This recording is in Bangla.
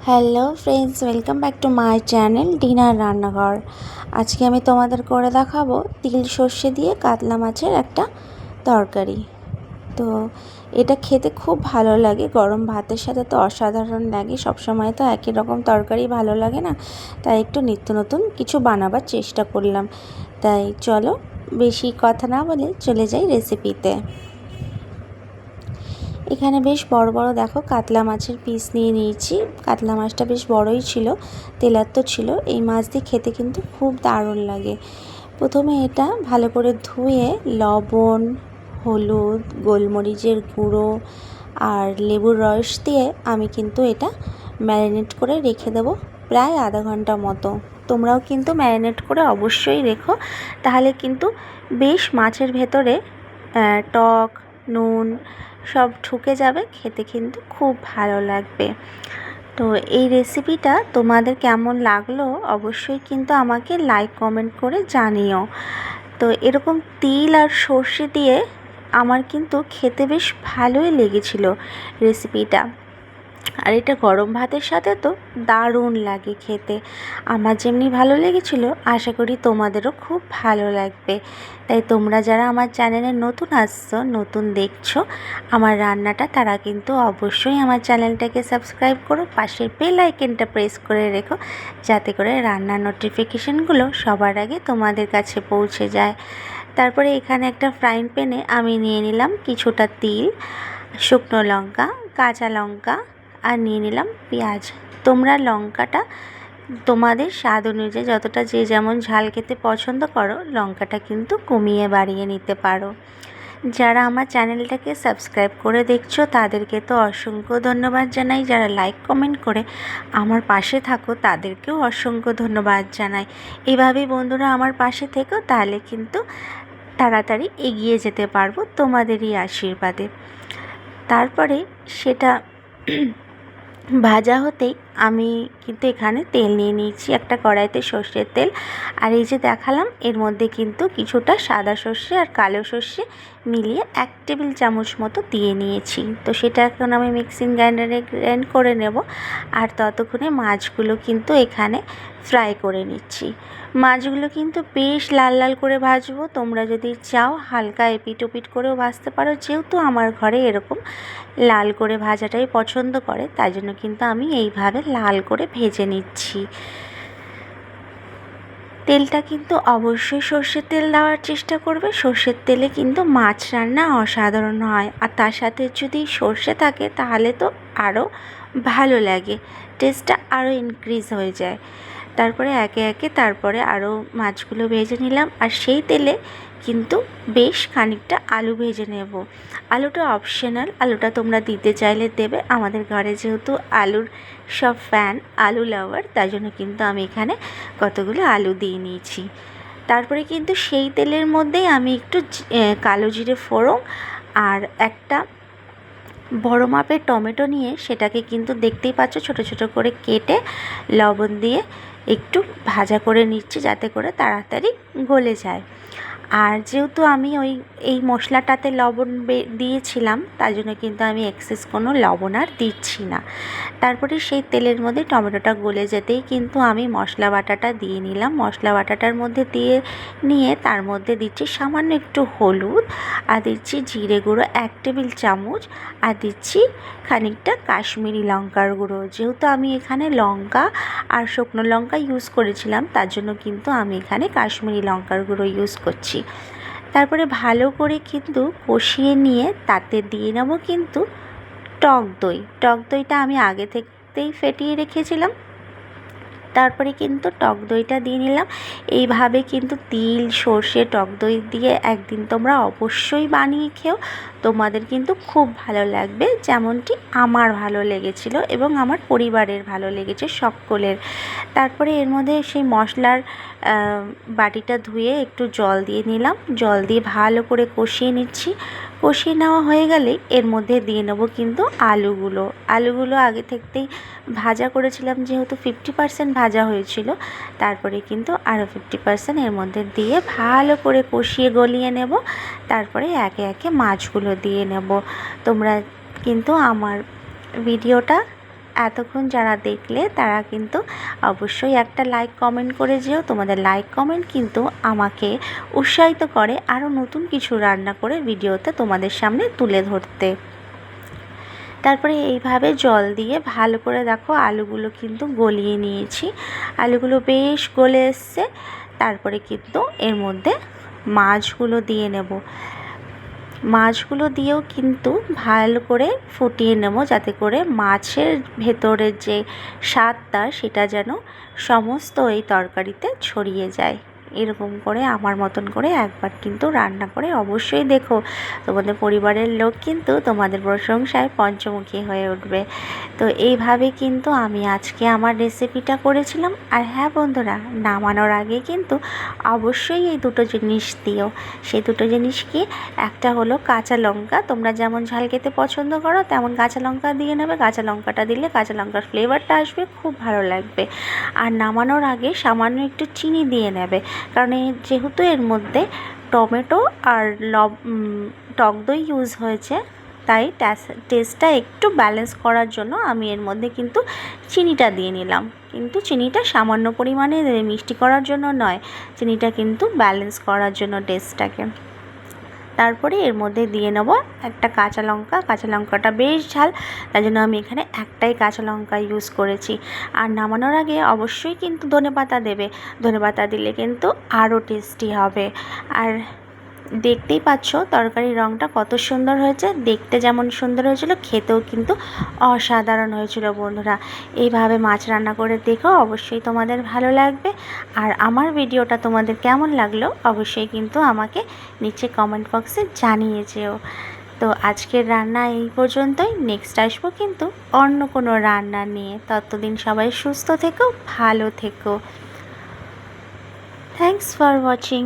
Hello friends, welcome back to my channel dinner রান্নাঘর। আজকে আমি তোমাদের করে দেখাবো তিল সর্ষে দিয়ে কাতলা মাছের একটা তরকারি। তো এটা খেতে খুব ভালো লাগে, গরম ভাতের সাথে তো অসাধারণ লাগে। সবসময় তো একই রকম তরকারি ভালো লাগে না, তাই একটু নিত্য নতুন কিছু বানাবার চেষ্টা করলাম। তাই চলো বেশি কথা না বলে চলে যাই রেসিপিতে। এখানে বেশ বড় বড় দেখো কাতলা মাছের পিস নিয়ে নিয়েছি। কাতলা মাছটা বেশ বড়ই ছিল, তেলাত্ম ছিল। এই মাছ দিয়ে খেতে কিন্তু খুব দারুণ লাগে। প্রথমে এটা ভালো করে ধুয়ে লবণ, হলুদ, গোলমরিচের গুঁড়ো আর লেবুর রস দিয়ে আমি কিন্তু এটা ম্যারিনেট করে রেখে দেবো প্রায় আধা ঘন্টা মতো। তোমরাও কিন্তু ম্যারিনেট করে অবশ্যই রেখো, তাহলে কিন্তু বেশ মাছের ভেতরে টক, নুন সব ঢুকে যাবে, খেতে কিন্তু খুব ভালো লাগবে। তো এই রেসিপিটা তোমাদের কেমন লাগলো অবশ্যই কিন্তু আমাকে লাইক কমেন্ট করে জানিও। তো এরকম তিল আর সর্ষে দিয়ে আমার কিন্তু খেতে বেশ ভালোই লেগেছিল রেসিপিটা। আর এটা গরম ভাতের সাথে তো দারুণ লাগে খেতে। আমার যেমনি ভালো লেগেছিল, আশা করি তোমাদেরও খুব ভালো লাগবে। তাই তোমরা যারা আমার চ্যানেলে নতুন আসছো, নতুন দেখছো আমার রান্নাটা, তারা কিন্তু অবশ্যই আমার চ্যানেলটাকে সাবস্ক্রাইব করো, পাশের বেল আইকনটা প্রেস করে রেখো, যাতে করে রান্নার নোটিফিকেশানগুলো সবার আগে তোমাদের কাছে পৌঁছে যায়। তারপরে এখানে একটা ফ্রাইং প্যানে আমি নিয়ে নিলাম কিছুটা তিল, শুকনো লঙ্কা, কাঁচা লঙ্কা আর নিয়ে নিলাম পেঁয়াজ। তোমরা লঙ্কাটা তোমাদের স্বাদ অনুযায়ী, যতটা যে যেমন ঝাল খেতে পছন্দ করো, লঙ্কাটা কিন্তু কমিয়ে বাড়িয়ে নিতে পারো। যারা আমার চ্যানেলটাকে সাবস্ক্রাইব করে দেখছো তাদেরকে তো অসংখ্য ধন্যবাদ জানাই। যারা লাইক কমেন্ট করে আমার পাশে থাকো তাদেরকেও অসংখ্য ধন্যবাদ জানাই। এভাবেই বন্ধুরা আমার পাশে থেকো, তাহলে কিন্তু তাড়াতাড়ি এগিয়ে যেতে পারবো তোমাদেরই আশীর্বাদে। তারপরে সেটা ভাজা হতেই আমি কিন্তু এখানে তেল নিয়ে নিয়েছি, একটা কড়াইতে সর্ষের তেল। আর এই যে দেখালাম, এর মধ্যে কিন্তু কিছুটা সাদা সর্ষে আর কালো সর্ষে মিলিয়ে 1 টেবিল চামচ মতো দিয়ে নিয়েছি। তো সেটা এখন আমি মিক্সিং গ্রাইন্ডারে গ্রাইন্ড করে নেব। আর ততক্ষণে মাছগুলো কিন্তু এখানে ফ্রাই করে নিচ্ছি। মাছগুলো কিন্তু বেশ লাল লাল করে ভাজবো। তোমরা যদি চাও হালকা এপিট ওপিট করেও ভাজতে পারো, যেহেতু আমার ঘরে এরকম লাল করে ভাজাটাই পছন্দ করে, তাই জন্য কিন্তু আমি এইভাবে লাল করে ভেজে নিচ্ছি। তেলটা কিন্তু অবশ্যই সর্ষের তেল দেওয়ার চেষ্টা করবে। সর্ষের তেলে কিন্তু মাছ রান্না অসাধারণ হয়, আর তার সাথে যদি সর্ষে থাকে তাহলে তো আরও ভালো লাগে, টেস্টটা আরও ইনক্রিজ হয়ে যায়। তারপরে একে একে তারপরে আরও মাছগুলো ভেজে নিলাম। আর সেই তেলে কিন্তু বেশ খানিকটা আলু ভেজে নেব। আলুটা অপশনাল, আলুটা তোমরা দিতে চাইলে দেবে। আমাদের ঘরে যেহেতু আলুর সব ফ্যান, আলু লাভার, তাই জন্য কিন্তু আমি এখানে কতগুলো আলু দিয়ে নিয়েছি। তারপরে কিন্তু সেই তেলের মধ্যেই আমি একটু কালো জিরে ফোড়ন আর একটা বড় মাপের টমেটো নিয়ে সেটাকে কিন্তু দেখতেই পাচ্ছ ছোট ছোট করে কেটে লবণ দিয়ে একটু ভাজা করে নিচ্ছি, যাতে করে তাড়াতাড়ি গলে যায়। আর যেহেতু আমি এই মশলাটাতে লবণ দিয়েছিলাম, তাই জন্য কিন্তু আমি এক্সেস কোনো লবণ আর দিচ্ছি না। তারপরে সেই তেলের মধ্যে টমেটোটা গলে যেতেই কিন্তু আমি মশলা বাটাটা দিয়ে নিলাম। মশলা বাটাটার মধ্যে দিয়ে নিয়ে তার মধ্যে দিচ্ছি সামান্য একটু হলুদ, আর দিচ্ছি জিরে গুঁড়ো 1 টেবিল চামচ, আর দিচ্ছি খানিকটা কাশ্মীরি লঙ্কার গুঁড়ো। যেহেতু আমি এখানে লঙ্কা আর শুকনো লঙ্কা ইউজ করেছিলাম, তার জন্য কিন্তু আমি এখানে কাশ্মীরি লঙ্কার গুঁড়ো ইউজ করছি। তারপরে ভালো করে কিন্তু কষিয়ে নিয়ে তাতে দিয়ে নেব কিন্তু টক দই। টক দইটা আমি আগে থেকেই ফেটিয়ে রেখেছিলাম। তারপরে কিন্তু টক দইটা দিয়ে নিলাম। এইভাবে কিন্তু তিল সর্ষে টক দই দিয়ে একদিন তোমরা অবশ্যই বানিয়ে খেও, তোমাদের কিন্তু খুব ভালো লাগবে, যেমনটি আমার ভালো লেগেছিল এবং আমার পরিবারের ভালো লেগেছে সকলের। তারপরে এর মধ্যে সেই মশলার বাটিটা ধুয়ে একটু জল দিয়ে নিলাম। জল দিয়ে ভালো করে কষিয়ে নিচ্ছি। কষিয়ে নেওয়া হয়ে গেলে এর মধ্যে দিয়ে নেব কিন্তু আলুগুলো আগে থেকেই ভাজা করেছিলাম, যেহেতু 50% ভাজা হয়েছিল। তারপরে কিন্তু আরও 50% এর মধ্যে দিয়ে ভালো করে কষিয়ে গলিয়ে নেব। তারপরে একে একে মাছগুলো দিয়ে নেব। তোমরা কিন্তু আমার ভিডিওটা এতক্ষণ যারা দেখলে তারা কিন্তু অবশ্যই একটা লাইক কমেন্ট করে যেও। তোমাদের লাইক কমেন্ট কিন্তু আমাকে উৎসাহিত করে আরও নতুন কিছু রান্না করে ভিডিওতে তোমাদের সামনে তুলে ধরতে। তারপরে এইভাবে জল দিয়ে ভালো করে দেখো আলুগুলো কিন্তু গলিয়ে নিয়েছি। আলুগুলো বেশ গলে এসছে। তারপরে কিন্তু এর মধ্যে মাছগুলো দিয়ে নেব। মাছগুলো দিয়েও কিন্তু ভালো করে ফুটিয়ে নেব, যাতে করে মাছের ভেতরের যে স্বাদটা সেটা যেন সমস্ত এই তরকারিতে ছড়িয়ে যায়। এরকম করে আমার মতন করে একবার কিন্তু রান্না করে অবশ্যই দেখো। তোমাদের পরিবারের লোক কিন্তু তোমাদের প্রশংসায় পঞ্চমুখী হয়ে উঠবে। তো এইভাবে কিন্তু আমি আজকে আমার রেসিপিটা করেছিলাম। আর হ্যাঁ বন্ধুরা, নামানোর আগে কিন্তু অবশ্যই এই দুটো জিনিস দিও। সেই দুটো জিনিস কি, একটা হলো কাঁচা লঙ্কা। তোমরা যেমন ঝাল খেতে পছন্দ করো তেমন কাঁচা লঙ্কা দিয়ে নেবে। কাঁচা লঙ্কাটা দিলে কাঁচা লঙ্কার ফ্লেভারটা আসবে, খুব ভালো লাগবে। আর নামানোর আগে সামান্য একটু চিনি দিয়ে নেবে, কারণ যেহেতু এর মধ্যে টমেটো আর টক দই ইউজ হয়েছে, তাই টেস্টটা একটু ব্যালেন্স করার জন্য আমি এর মধ্যে কিন্তু চিনিটা দিয়ে নিলাম। কিন্তু চিনিটা সামান্য পরিমাণে মিষ্টি করার জন্য নয়, চিনিটা কিন্তু ব্যালেন্স করার জন্য টেস্টটাকে। তারপরে এর মধ্যে দিয়ে নেব একটা কাঁচা লঙ্কা। কাঁচা লঙ্কাটা বেশ ঝাল, তাই জন্য আমি এখানে একটাই কাঁচা লঙ্কা ইউজ করেছি। আর নামানোর আগে অবশ্যই কিন্তু ধনেপাতা দেবে। ধনেপাতা দিলে কিন্তু আরও টেস্টি হবে। আর দেখতেই পাচ্ছ তরকারির রঙটা কত সুন্দর হয়েছে। দেখতে যেমন সুন্দর হয়েছিল, খেতেও কিন্তু অসাধারণ হয়েছিল বন্ধুরা। এইভাবে মাছ রান্না করে দেখো, অবশ্যই তোমাদের ভালো লাগবে। আর আমার ভিডিওটা তোমাদের কেমন লাগলো অবশ্যই কিন্তু আমাকে নিচে কমেন্ট বক্সে জানিয়ে যেও। তো আজকের রান্না এই পর্যন্তই। নেক্সট আসবো কিন্তু অন্য কোনো রান্না নিয়ে। ততদিন সবাই সুস্থ থেকো, ভালো থেকো। Thanks for watching.